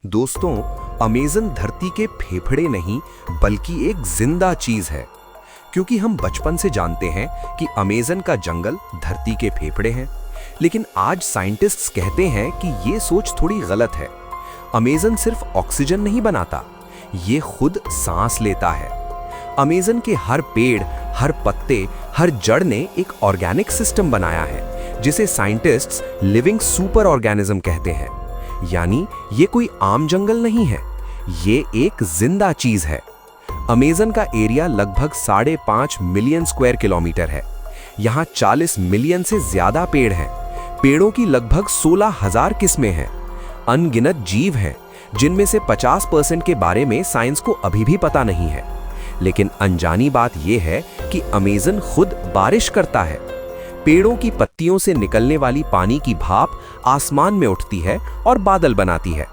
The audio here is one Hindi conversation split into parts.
दोस्तों, अमेज़न धरती के फेफड़े नहीं बल्कि एक जिंदा चीज है। क्योंकि हम बचपन से जानते हैं कि अमेज़न का जंगल धरती के फेफड़े हैं, लेकिन आज साइंटिस्ट्स कहते हैं कि ये सोच थोड़ी गलत है। अमेज़न सिर्फ ऑक्सीजन नहीं बनाता, ये खुद सांस लेता है। अमेज़न के हर पेड़, हर पत्ते, हर जड़ ने एक ऑर्गेनिक सिस्टम बनाया है, जिसे साइंटिस्ट्स लिविंग सुपर ऑर्गेनिज्म कहते हैं। यानी ये कोई आम जंगल नहीं है, ये एक जिंदा चीज है। अमेज़न का एरिया लगभग 5.5 मिलियन स्क्वायर किलोमीटर है। यहाँ 40 मिलियन से ज्यादा पेड़ हैं। पेड़ों की लगभग 16,000 किस्में हैं। अनगिनत जीव हैं, जिनमें से 50% के बारे में साइंस को अभी भी पता नहीं है। लेकिन अनजानी बात यह है कि अमेज़न खुद बारिश करता है। पेड़ों की पत्तियों से निकलने वाली पानी की भाप आसमान में उठती है और बादल बनाती है।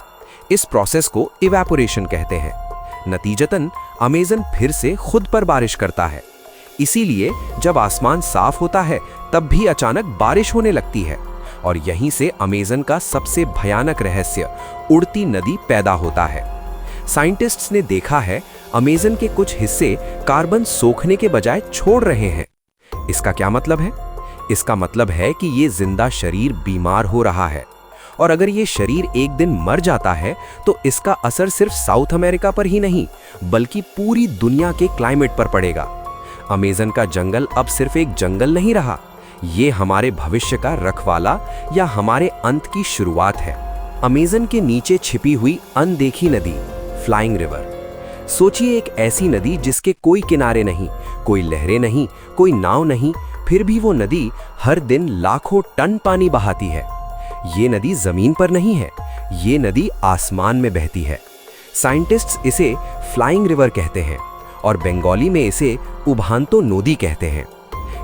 इस प्रोसेस को इवेपोरेशन कहते हैं। नतीजतन अमेज़न फिर से खुद पर बारिश करता है। इसीलिए जब आसमान साफ होता है तब भी अचानक बारिश होने लगती है, और यहीं से अमेज़न का सबसे भयानक रहस्य उड़ती नदी पैदा होता है। साइंटिस्ट्स ने देखा है अमेज़न के कुछ हिस्से कार्बन सोखने के बजाय छोड़ रहे हैं। इसका क्या मतलब है? इसका मतलब है कि ये जिंदा शरीर बीमार हो रहा है, और अगर ये शरीर एक दिन मर जाता है तो इसका असर सिर्फ साउथ अमेरिका पर ही नहीं बल्कि पूरी दुनिया के क्लाइमेट पर पड़ेगा। अमेज़न का जंगल अब सिर्फ एक जंगल नहीं रहा, ये हमारे भविष्य का रखवाला या हमारे अंत की शुरुआत है। अमेज़न के नीचे छिपी हुई अनदेखी नदी, फ्लाइंग रिवर। सोचिए, एक ऐसी नदी जिसके कोई किनारे नहीं, कोई लहरें नहीं, कोई नाव नहीं, फिर भी वो नदी हर दिन लाखों टन पानी बहाती है। ये नदी जमीन पर नहीं है, ये नदी आसमान में बहती है। साइंटिस्ट्स इसे फ्लाइंग रिवर कहते हैं और बंगाली में इसे उभानतो नोदी कहते हैं।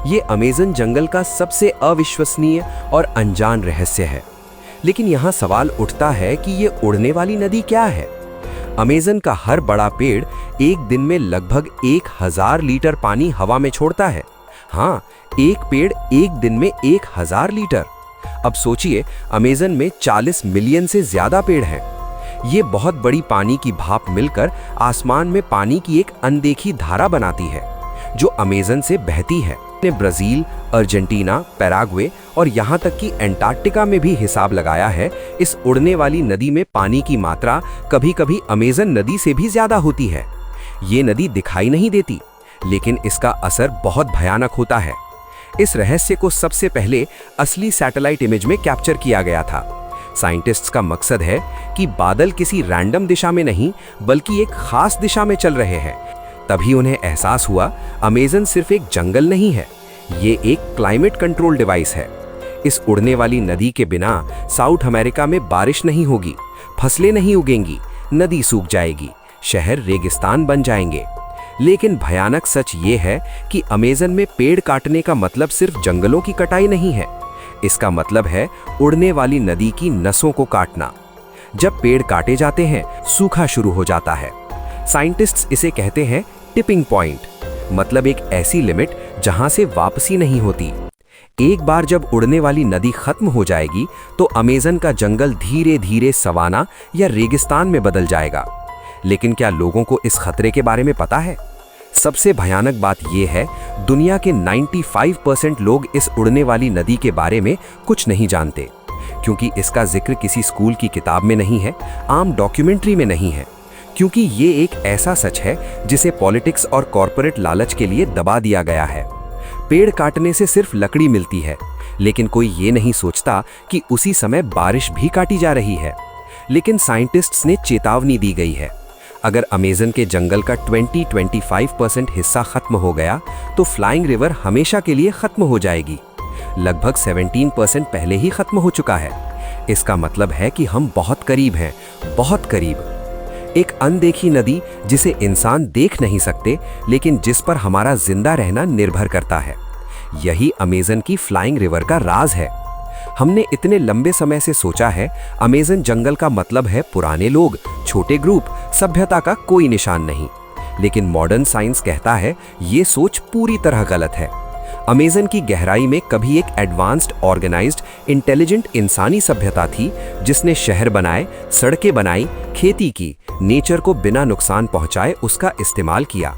ये अमेज़न जंगल का सबसे अविश्वसनीय और अनजान रहस्य है। लेकिन यहाँ सवाल उठता है कि ये उड़ने वाली नदी क्या है? अमेज़न का हर बड़ा पेड़ एक दिन में लगभग 1000 लीटर पानी हवा में छोड़ता है। हाँ, एक पेड़ एक दिन में 1000 लीटर। अब सोचिए, अमेज़न में 40 मिलियन से ज्यादा पेड़ हैं। ये बहुत बड़ी पानी की भाप मिलकर आसमान में पानी की एक अनदेखी धारा बनाती है, जो अमेज़न से बहती है। ने ब्राजील, अर्जेंटीना, पैराग्वे और यहाँ तक कि अंटार्कटिका में भी हिसाब लगाया है। इस उड़ने वाली नदी में पानी की मात्रा कभी-कभी अमेज़न नदी से भी ज्यादा होती है। ये नदी दिखाई नहीं देती, लेकिन इसका असर बहुत भयानक होता है। इस रहस्य को सबसे पहले असली सैटेलाइट इमेज में कैप्चर किया गया था। साइंटिस्ट्स का मकसद है कि बादल किसी रैंडम दिशा में नहीं बल्कि एक खास दिशा में चल रहे हैं। तभी उन्हें एहसास हुआ अमेज़न सिर्फ एक जंगल नहीं है, ये एक क्लाइमेट कंट्रोल डिवाइस है। इस उड़ने वाली नदी के बिना साउथ अमेरिका में बारिश नहीं होगी, फसलें नहीं उगेंगी, नदी सूख जाएगी, शहर रेगिस्तान बन जाएंगे। लेकिन भयानक सच ये है कि अमेज़न में पेड़ काटने का मतलब सिर्फ जंगलों की कटाई नहीं है। इसका मतलब है उड़ने वाली नदी की नसों को काटना। जब पेड़ काटे जाते हैं, सूखा शुरू हो जाता है। साइंटिस्ट्स इसे कहते हैं टिपिंग पॉइंट, मतलब एक ऐसी लिमिट जहां से वापसी नहीं होती। एक बार जब उड़ने वाली नदी खत्म हो जाएगी तो अमेज़न का जंगल धीरे धीरे सवाना या रेगिस्तान में बदल जाएगा। लेकिन क्या लोगों को इस खतरे के बारे में पता है? सबसे भयानक बात यह है, दुनिया के 95% लोग इस उड़ने वाली नदी के बारे में कुछ नहीं जानते, क्योंकि इसका जिक्र किसी स्कूल की किताब में नहीं है, आम डॉक्यूमेंट्री में नहीं है, क्योंकि ये एक ऐसा सच है जिसे पॉलिटिक्स और कॉरपोरेट लालच के लिए दबा दिया गया है। पेड़ काटने से सिर्फ लकड़ी मिलती है, लेकिन कोई ये नहीं सोचता कि उसी समय बारिश भी काटी जा रही है। लेकिन साइंटिस्ट्स ने चेतावनी दी गई है, अगर अमेज़न के जंगल का 20-25% हिस्सा खत्म हो गया तो फ्लाइंग रिवर हमेशा के लिए खत्म हो जाएगी। लगभग 17% पहले ही खत्म हो चुका है। इसका मतलब है कि हम बहुत करीब हैं, बहुत करीब। एक अनदेखी नदी जिसे इंसान देख नहीं सकते, लेकिन जिस पर हमारा जिंदा रहना निर्भर करता है। यही अमेज़न की फ्लाइंग रिवर का राज है। हमने इतने लंबे समय से सोचा है अमेज़न जंगल का मतलब है पुराने लोग, छोटे ग्रुप, सभ्यता का कोई निशान नहीं। लेकिन मॉडर्न साइंस कहता है ये सोच पूरी तरह गलत है। अमेज़न की गहराई में कभी एक एडवांस्ड, ऑर्गेनाइज्ड, इंटेलिजेंट इंसानी सभ्यता थी जिसने शहर बनाए, सड़कें बनाई, खेती की, नेचर को बिना नुकसान पहुंचाए उसका इस्तेमाल किया।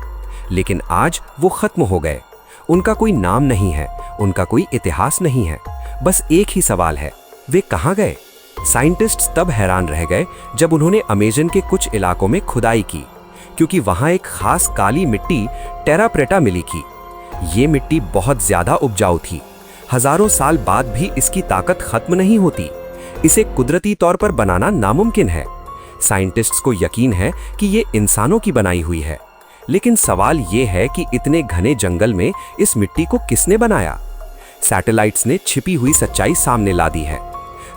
लेकिन आज वो खत्म हो गए। उनका कोई नाम नहीं है, उनका कोई इतिहास नहीं है। बस एक ही सवाल है, वे कहाँ गए? साइंटिस्ट्स तब हैरान रह गए जब उन्होंने अमेज़न के कुछ इलाकों में खुदाई की, क्योंकि वहां एक खास काली मिट्टी, टेरा प्रेटा, मिली थी। ये मिट्टी बहुत ज्यादा उपजाऊ थी। हजारों साल बाद भी इसकी ताकत खत्म नहीं होती। इसे कुदरती तौर पर बनाना नामुमकिन है। साइंटिस्ट्स को यकीन है कि ये इंसानों की बनाई हुई है। लेकिन सवाल ये है कि इतने घने जंगल में इस मिट्टी को किसने बनाया? सैटेलाइट्स ने छिपी हुई सच्चाई सामने ला दी है।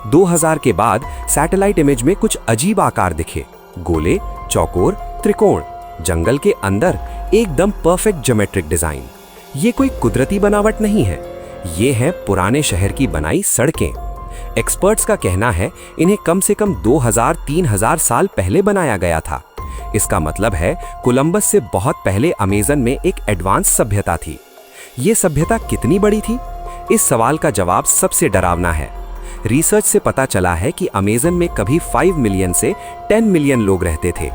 2000 के बाद सैटेलाइट इमेज में कुछ अजीब आकार दिखे, गोले, चौकोर, त्रिकोण, जंगल के अंदर एकदम परफेक्ट ज्योमेट्रिक डिजाइन। ये कोई कुदरती बनावट नहीं है, ये है पुराने शहर की बनाई सड़कें। एक्सपर्ट्स का कहना है इन्हें कम से कम 2000-3000 साल पहले बनाया गया था। इसका मतलब है कोलंबस से बहुत पहले अमेज़न में एक एडवांस सभ्यता थी। ये सभ्यता कितनी बड़ी थी? इस सवाल का जवाब सबसे डरावना है। रिसर्च से पता चला है कि अमेज़न में कभी 5 मिलियन से 10 मिलियन लोग रहते थे।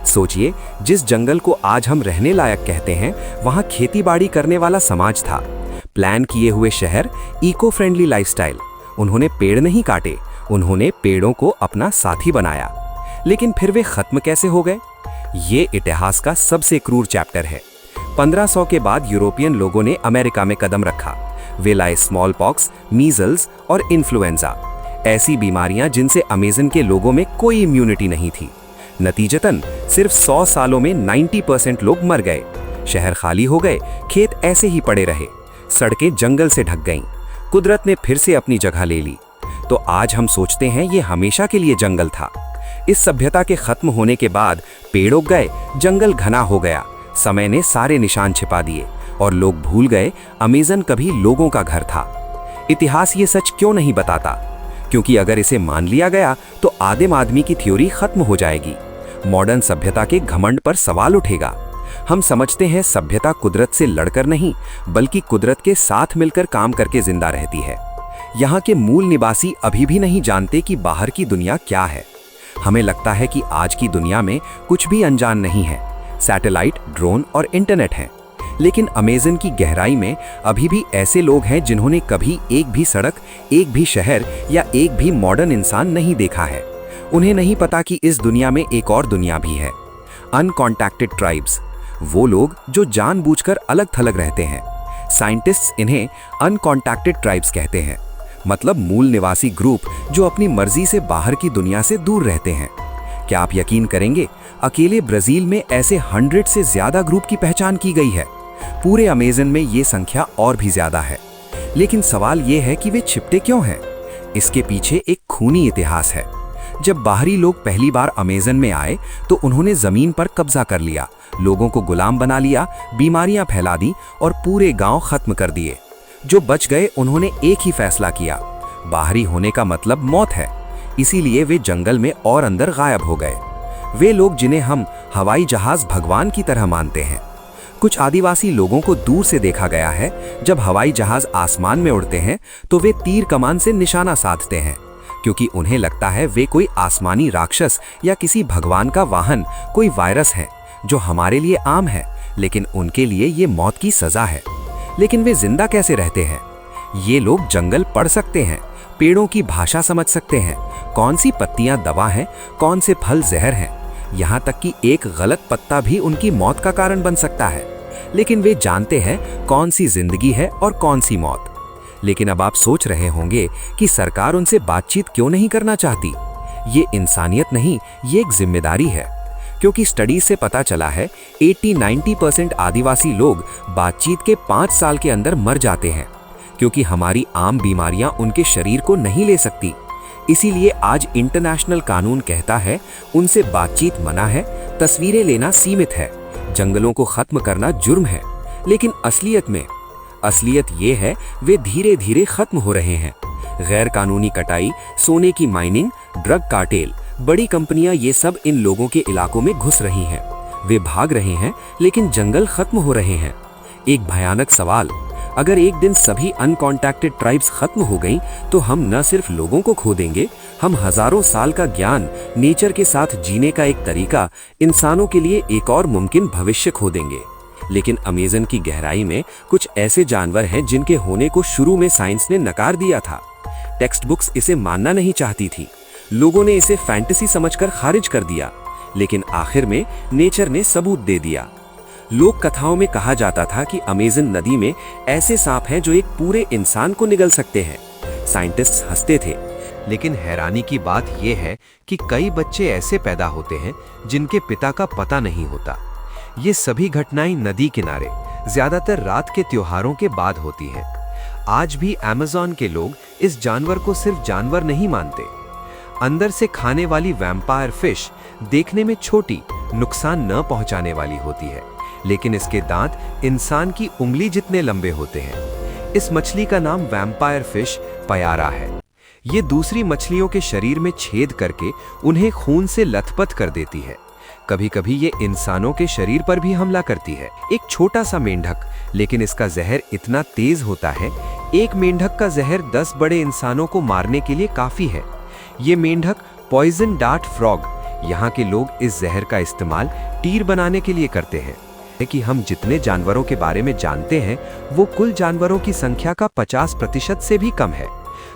सोचिए, जिस जंगल को आज हम रहने लायक कहते हैं, वहां खेतीबाड़ी करने वाला समाज था। प्लान किए हुए शहर, इको फ्रेंडली लाइफस्टाइल। उन्होंने पेड़ नहीं काटे, उन्होंने पेड़ों को अपना साथी बनाया। लेकिन फिर वे खत्म कैसे हो गए? ये इतिहास का सबसे क्रूर चैप्टर है। 1500 के बाद यूरोपियन लोगों ने अमेरिका में कदम रखा। वे लाए स्मॉल पॉक्स, मीजल्स और इन्फ्लुएंजा, ऐसी बीमारियां जिनसे अमेज़न के लोगों में कोई इम्यूनिटी नहीं थी। नतीजतन सिर्फ 100 सालों में 90% लोग मर गए। शहर खाली हो गए, खेत ऐसे ही पड़े रहे, सड़कें जंगल से ढक गईं। कुदरत ने फिर से अपनी जगह ले ली। तो आज हम सोचते हैं ये हमेशा के लिए जंगल था। इस सभ्यता के खत्म होने के बाद पेड़ उग गए, जंगल घना हो गया, समय ने सारे निशान छिपा दिए और लोग भूल गए अमेज़न कभी लोगों का घर था। इतिहास ये सच क्यों नहीं बताता? क्योंकि अगर इसे मान लिया गया तो आदिम आदमी की थ्योरी खत्म हो जाएगी। मॉडर्न सभ्यता के घमंड पर सवाल उठेगा। हम समझते हैं सभ्यता कुदरत से लड़कर नहीं, बल्कि कुदरत के साथ मिलकर काम करके जिंदा रहती है। यहाँ के मूल निवासी अभी भी नहीं जानते कि बाहर की दुनिया क्या है। हमें लगता है कि आज की दुनिया में कुछ भी अनजान नहीं है। सैटेलाइट, ड्रोन और इंटरनेट हैं। लेकिन अमेज़न की गहराई में अभी भी ऐसे लोग हैं जिन्होंने कभी एक भी सड़क, एक भी शहर या एक भी मॉडर्न इंसान नहीं देखा है। उन्हें नहीं पता कि इस दुनिया में एक और दुनिया भी है। अनकॉन्टैक्टेड ट्राइब्स, वो लोग जो जानबूझकर अलग थलग रहते हैं। साइंटिस्ट्स इन्हें अनकॉन्टैक्टेड ट्राइब्स कहते हैं, मतलब मूल निवासी ग्रुप जो अपनी मर्जी से बाहर की दुनिया से दूर रहते हैं। क्या आप यकीन करेंगे, अकेले ब्राजील में ऐसे 100 से ज्यादा ग्रुप की पहचान की गई है। पूरे अमेज़न में ये संख्या और भी ज्यादा है। लेकिन सवाल ये है कि वे छिपते क्यों हैं? इसके पीछे एक खूनी इतिहास है। जब बाहरी लोग पहली बार अमेज़न में आए तो उन्होंने जमीन पर कब्जा कर लिया, लोगों को गुलाम बना लिया, बीमारियां फैला दी और पूरे गांव खत्म कर दिए। जो बच गए उन्होंने एक ही फैसला किया, बाहरी होने का मतलब मौत है। इसीलिए वे जंगल में और अंदर गायब हो गए। वे लोग जिन्हें हम हवाई जहाज भगवान की तरह मानते हैं। कुछ आदिवासी लोगों को दूर से देखा गया है। जब हवाई जहाज आसमान में उड़ते हैं तो वे तीर कमान से निशाना साधते हैं, क्योंकि उन्हें लगता है वे कोई आसमानी राक्षस या किसी भगवान का वाहन, कोई वायरस है जो हमारे लिए आम है, लेकिन उनके लिए ये मौत की सजा है। लेकिन वे जिंदा कैसे रहते हैं? ये लोग जंगल पढ़ सकते हैं, पेड़ों की भाषा समझ सकते हैं, कौन सी पत्तियां दवा हैं, कौन से फल जहर हैं। यहाँ तक कि एक गलत पत्ता भी उनकी मौत का कारण बन सकता है। लेकिन वे जानते हैं कौन सी जिंदगी है और कौन सी मौत। लेकिन अब आप सोच रहे होंगे कि सरकार उनसे बातचीत क्यों नहीं करना चाहती। ये इंसानियत नहीं, ये एक जिम्मेदारी है। क्योंकि स्टडीज से पता चला है 80-90% आदिवासी लोग बातचीत के 5 साल के अंदर मर जाते हैं, क्योंकि हमारी आम बीमारियां उनके शरीर को नहीं ले सकती। इसीलिए आज इंटरनेशनल कानून कहता है उनसे बातचीत मना है, तस्वीरें लेना सीमित है, जंगलों को खत्म करना जुर्म है। लेकिन असलियत ये है वे धीरे धीरे खत्म हो रहे हैं। गैर कानूनी कटाई, सोने की माइनिंग, ड्रग कार्टेल, बड़ी कंपनियां, ये सब इन लोगों के इलाकों में घुस रही हैं। वे भाग रहे हैं, लेकिन जंगल खत्म हो रहे हैं। एक भयानक सवाल, अगर एक दिन सभी अनकॉन्टैक्टेड ट्राइब्स खत्म हो गईं, तो हम न सिर्फ लोगों को खो देंगे, हम हजारों साल का ज्ञान, नेचर के साथ जीने का एक तरीका, इंसानों के लिए एक और मुमकिन भविष्य खो देंगे। लेकिन अमेज़न की गहराई में कुछ ऐसे जानवर हैं जिनके होने को शुरू में साइंस ने नकार दिया था। टेक्स्ट बुक्स इसे मानना नहीं चाहती थी, लोगों ने इसे फैंटेसी समझकर खारिज कर दिया, लेकिन आखिर में नेचर ने सबूत दे दिया। लोक कथाओं में कहा जाता था कि अमेज़न नदी में ऐसे सांप हैं जो एक पूरे इंसान को निगल सकते हैं। साइंटिस्ट्स हंसते थे, लेकिन हैरानी की बात यह है कि कई बच्चे ऐसे पैदा होते हैं जिनके पिता का पता नहीं होता। ये सभी घटनाएं नदी किनारे, ज्यादातर रात के त्योहारों के बाद होती हैं। आज भी अमेज़न के लोग इस जानवर को सिर्फ जानवर नहीं मानते। अंदर से खाने वाली वैम्पायर फिश देखने में छोटी, नुकसान न पहुंचाने वाली होती है, लेकिन इसके दांत इंसान की उंगली जितने लंबे होते हैं। इस मछली का नाम वैम्पायर फिश पयारा है। ये दूसरी मछलियों के शरीर में छेद करके उन्हें खून से लथपथ कर देती है। कभी कभी ये इंसानों के शरीर पर भी हमला करती है। एक छोटा सा मेंढक, लेकिन इसका जहर इतना तेज होता है, एक मेंढक का जहर 10 बड़े इंसानों को मारने के लिए काफी है। ये मेंढक पॉइजन डार्ट फ्रॉग, यहाँ के लोग इस जहर का इस्तेमाल तीर बनाने के लिए करते हैं। कि हम जितने जानवरों के बारे में जानते हैं वो कुल जानवरों की संख्या का 50% से भी कम है।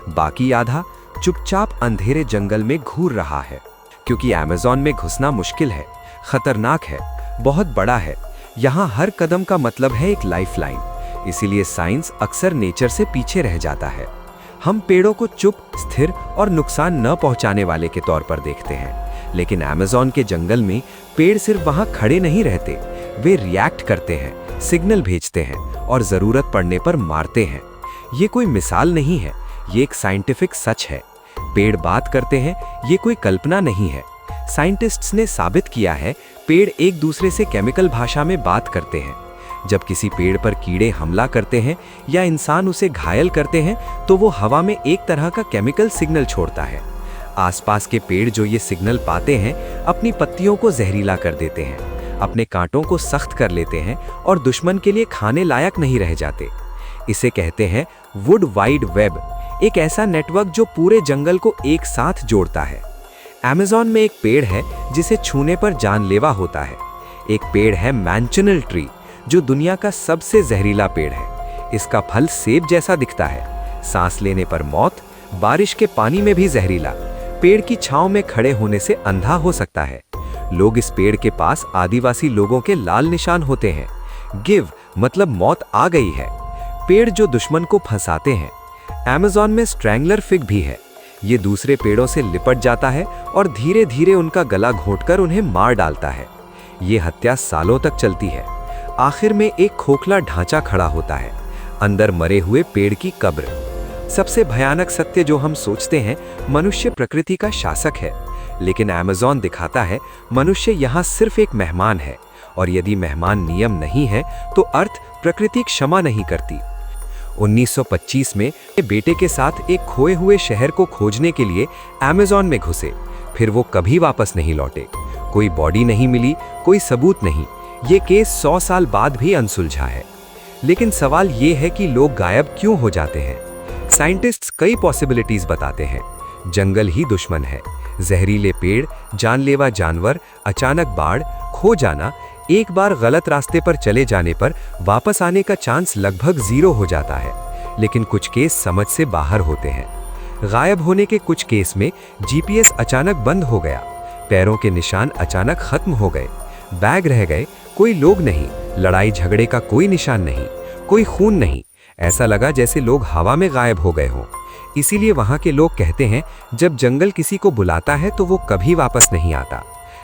बाकी आधा चुपचाप अंधेरे जंगल में घूर रहा है, क्योंकि अमेज़न में घुसना मुश्किल है, खतरनाक है, बहुत बड़ा है। यहाँ हर कदम का मतलब है एक लाइफलाइन। इसीलिए साइंस अक्सर नेचर से पीछे रह जाता है। हम पेड़ों को चुप, स्थिर और नुकसान न पहुंचाने वाले के तौर पर देखते हैं, लेकिन अमेज़न के जंगल में पेड़ सिर्फ वहां खड़े नहीं रहते, वे रिएक्ट करते हैं, सिग्नल भेजते हैं और जरूरत पड़ने पर मारते हैं। ये कोई मिसाल नहीं है, ये एक साइंटिफिक सच है। पेड़ बात करते हैं, ये कोई कल्पना नहीं है। साइंटिस्ट्स ने साबित किया है, पेड़ एक दूसरे से केमिकल भाषा में बात करते हैं। जब किसी पेड़ पर कीड़े हमला करते हैं या इंसान उसे घायल करते हैं, तो वो हवा में एक तरह का केमिकल सिग्नल छोड़ता है। आसपास के पेड़ जो ये सिग्नल पाते हैं, अपनी पत्तियों को जहरीला कर देते हैं, अपने कांटों को सख्त कर लेते हैं और दुश्मन के लिए खाने लायक नहीं रह जाते। इसे कहते हैं वुड वाइड वेब, एक ऐसा नेटवर्क जो पूरे जंगल को एक साथ जोड़ता है। अमेज़न में एक पेड़ है जिसे छूने पर जानलेवा होता है। एक पेड़ है मैंचनल ट्री, जो दुनिया का सबसे जहरीला पेड़ है। इसका फल सेब जैसा दिखता है, सांस लेने पर मौत, बारिश के पानी में भी जहरीला, पेड़ की छांव में खड़े होने से अंधा हो सकता है। लोग इस पेड़ के पास आदिवासी लोगों के लाल निशान होते हैं। गिव मतलब मौत आ गई है, पेड़ जो दुश्मन को फंसाते हैं। अमेज़न में स्ट्रैंगलर फिग भी है। ये दूसरे पेड़ों से लिपट जाता है और धीरे धीरे उनका गला घोंटकर उन्हें मार डालता है। ये हत्या सालों तक चलती है। आखिर में एक खोखला ढांचा खड़ा होता है, अंदर मरे हुए पेड़ की कब्र। सबसे भयानक सत्य जो हम सोचते हैं, मनुष्य प्रकृति का शासक है, लेकिन अमेज़न दिखाता है मनुष्य यहाँ सिर्फ एक मेहमान है, और यदि मेहमान नियम नहीं है तो अर्थ प्रकृति क्षमा नहीं करती। 1925 में बेटे के साथ एक खोए हुए शहर को खोजने के लिए अमेज़न में घुसे, फिर वो कभी वापस नहीं लौटे। कोई बॉडी नहीं मिली, कोई सबूत नहीं। ये केस 100 साल बाद भी अनसुलझा है। लेकिन सवाल ये है कि लोग गायब क्यों हो जाते हैं? साइंटिस्ट्स कई पॉसिबिलिटीज बताते हैं। जंगल ही दुश्मन है, जहरीले पेड़, जानलेवा जानवर, अचानक बाढ़, खो जाना। एक बार गलत रास्ते पर चले जाने पर वापस आने का चांस लगभग 0 हो जाता है। लेकिन कुछ केस समझ से बाहर होते हैं। गायब होने के कुछ केस में जीपीएस अचानक बंद हो गया, पैरों के निशान अचानक खत्म हो गए, बैग रह गए, कोई लोग नहीं, लड़ाई झगड़े का कोई निशान नहीं, कोई खून नहीं। ऐसा लगा जैसे लोग हवा में गायब हो गए हों। इसीलिए वहाँ के लोग कहते हैं, जब जंगल किसी को बुलाता है तो वो कभी वापस नहीं आता।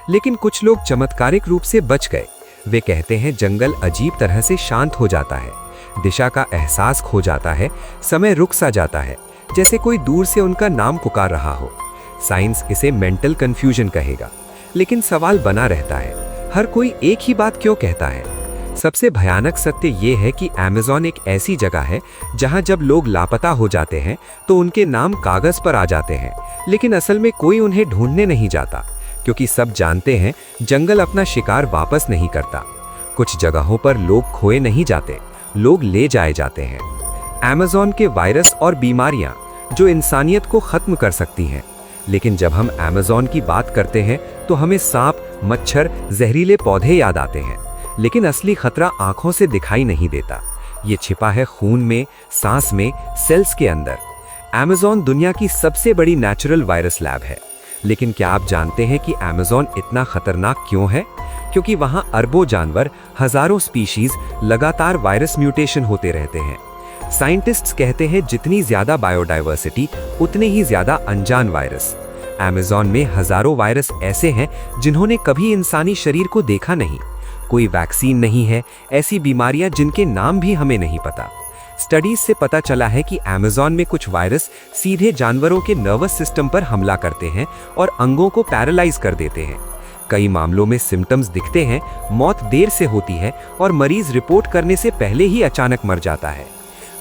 लेकिन कुछ लोग चमत्कारिक रूप से बच गए। वे कहते हैं जंगल अजीब तरह से शांत हो जाता है, दिशा का एहसास खो जाता है, समय रुक सा जाता है, जैसे कोई दूर से उनका नाम पुकार रहा हो। साइंस इसे मेंटल कंफ्यूजन कहेगा, लेकिन सवाल बना रहता है, हर कोई एक ही बात क्यों कहता है? सबसे भयानक सत्य ये है कि अमेज़न एक ऐसी जगह है जहां जब लोग लापता हो जाते हैं तो उनके नाम कागज पर आ जाते हैं, लेकिन असल में कोई उन्हें ढूंढने नहीं जाता, क्योंकि सब जानते हैं जंगल अपना शिकार वापस नहीं करता। कुछ जगहों पर लोग खोए नहीं जाते, लोग ले जाए जाते हैं। अमेज़न के वायरस और बीमारियां जो इंसानियत को खत्म कर सकती हैं। लेकिन जब हम अमेज़न की बात करते हैं तो हमें सांप, मच्छर, जहरीले पौधे याद आते हैं। लेकिन असली खतरा आंखों से दिखाई नहीं देता। ये छिपा है खून में, सांस में, सेल्स के अंदर। अमेज़न दुनिया की सबसे बड़ी नेचुरल वायरस लैब है। लेकिन क्या आप जानते हैं कि अमेज़न इतना खतरनाक क्यों है? क्योंकि वहां अरबों जानवर, हजारों स्पीशीज लगातार वायरस म्यूटेशन होते रहते हैं। साइंटिस्ट्स कहते हैं जितनी ज्यादा बायोडाइवर्सिटी उतने ही ज्यादा अनजान वायरस। अमेज़न में हजारों वायरस ऐसे हैं जिन्होंने कभी इंसानी शरीर को देखा नहीं। कोई वैक्सीन नहीं है, ऐसी बीमारियां जिनके नाम भी हमें नहीं पता। स्टडीज से पता चला है कि अमेज़न में कुछ वायरस सीधे जानवरों के नर्वस सिस्टम पर हमला करते हैं और अंगों को पैरालाइज कर देते हैं। कई मामलों में सिम्टम्स दिखते हैं, मौत देर से होती है और मरीज रिपोर्ट करने से पहले ही अचानक मर जाता है।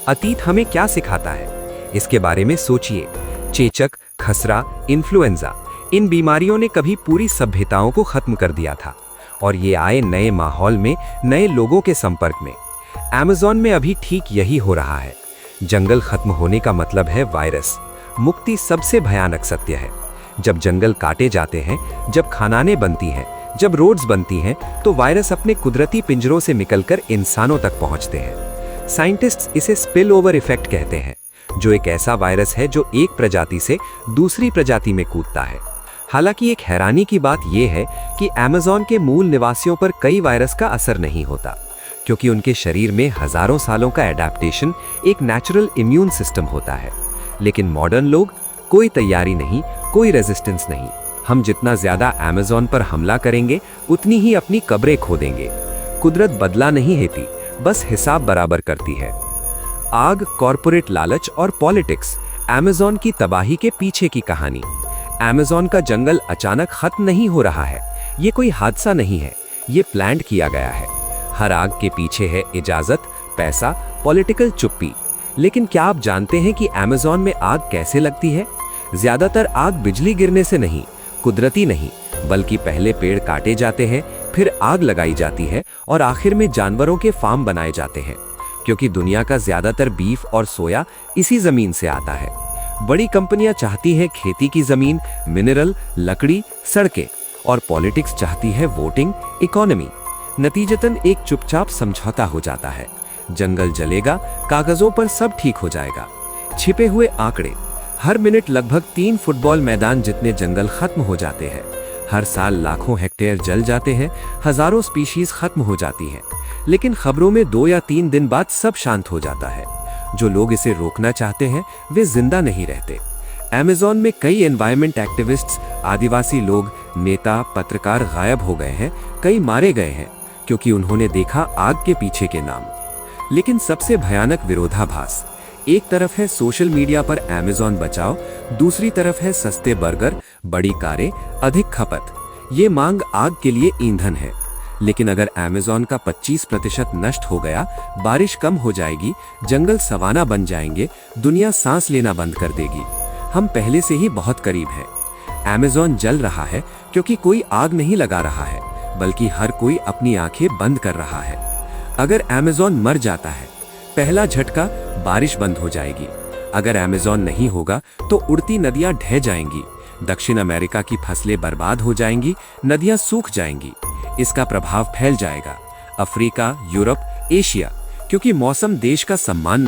अतीत हमें क्या सिखाता है, इसके बारे में सोचिए। चेचक, खसरा, इन्फ्लुएंजा, इन बीमारियों ने कभी पूरी सभ्यताओं को खत्म कर दिया था और ये आए नए माहौल में, नए लोगों के संपर्क में। अमेज़न में अभी ठीक यही हो रहा है। जंगल खत्म होने का मतलब है वायरस मुक्ति। सबसे भयानक सत्य है, जब जंगल काटे जाते हैं, जब खानानें बनती हैं, जब रोड्स बनती हैं, तो वायरस अपने कुदरती पिंजरों से निकलकर इंसानों तक पहुंचते हैं। साइंटिस्ट्स इसे स्पिल ओवर इफेक्ट कहते हैं, जो एक ऐसा वायरस है जो एक प्रजाति से दूसरी प्रजाति में कूदता है। हालांकि एक हैरानी की बात यह है कि अमेज़न के मूल निवासियों पर कई वायरस का असर नहीं होता, क्योंकि उनके शरीर में हजारों सालों का एडेप्टेशन, एक नेचुरल इम्यून सिस्टम होता है। लेकिन मॉडर्न लोग, कोई तैयारी नहीं, कोई रेजिस्टेंस नहीं। हम जितना ज्यादा अमेज़न पर हमला करेंगे उतनी ही अपनी कब्रें खोदेंगे। कुदरत बदला नहीं लेती, बस हिसाब बराबर करती है। आग, कॉरपोरेट लालच और पॉलिटिक्स, अमेज़न की तबाही के पीछे की कहानी। अमेज़न का जंगल अचानक खत्म नहीं हो रहा है। ये कोई हादसा नहीं है, ये प्लान किया गया है। हर आग के पीछे है इजाजत, पैसा, पॉलिटिकल चुप्पी। लेकिन क्या आप जानते हैं कि अमेज़न में आग कैसे लगती है? ज्यादातर आग बिजली गिरने से नहीं, कुदरती नहीं, बल्कि पहले पेड़ काटे जाते हैं, फिर आग लगाई जाती है और आखिर में जानवरों के फार्म बनाए जाते हैं। क्योंकि दुनिया का ज्यादातर बीफ और सोया इसी जमीन से आता है। बड़ी कंपनियां चाहती हैं खेती की जमीन, मिनरल, लकड़ी, सड़कें, और पॉलिटिक्स चाहती है वोटिंग, इकोनॉमी। नतीजतन एक चुपचाप समझौता हो जाता है। जंगल जलेगा, कागजों पर सब ठीक हो जाएगा। छिपे हुए आंकड़े, हर मिनट लगभग 3 फुटबॉल मैदान जितने जंगल खत्म हो जाते हैं। हर साल लाखों हेक्टेयर जल जाते हैं, हजारों स्पीशीज खत्म हो जाती हैं। लेकिन खबरों में 2 या 3 दिन बाद सब शांत हो जाता है। जो लोग इसे रोकना चाहते हैं वे जिंदा नहीं रहते। अमेज़न में कई एनवायरमेंट एक्टिविस्ट्स, आदिवासी लोग, नेता, पत्रकार गायब हो गए हैं, कई मारे गए हैं क्योंकि उन्होंने देखा आग के पीछे के नाम। लेकिन सबसे भयानक विरोधाभास, एक तरफ है सोशल मीडिया पर अमेज़न बचाओ, दूसरी तरफ है सस्ते बर्गर, बड़ी कारें, अधिक खपत। ये मांग आग के लिए ईंधन है। लेकिन अगर अमेज़न का 25% नष्ट हो गया, बारिश कम हो जाएगी, जंगल सवाना बन जाएंगे, दुनिया सांस लेना बंद कर देगी। हम पहले से ही बहुत करीब हैं। अमेज़न जल रहा है क्योंकि कोई आग नहीं लगा रहा है, बल्कि हर कोई अपनी आंखें बंद कर रहा है। अगर अमेज़न मर जाता है, पहला झटका, बारिश बंद हो जाएगी। अगर अमेज़न नहीं होगा तो उड़ती नदियां ढह जाएंगी, दक्षिण अमेरिका की फसलें बर्बाद हो जाएंगी, नदियां सूख जाएंगी। इसका प्रभाव फैल जाएगा अफ्रीका, यूरोप, एशिया, क्योंकि मौसम देश का सम्मान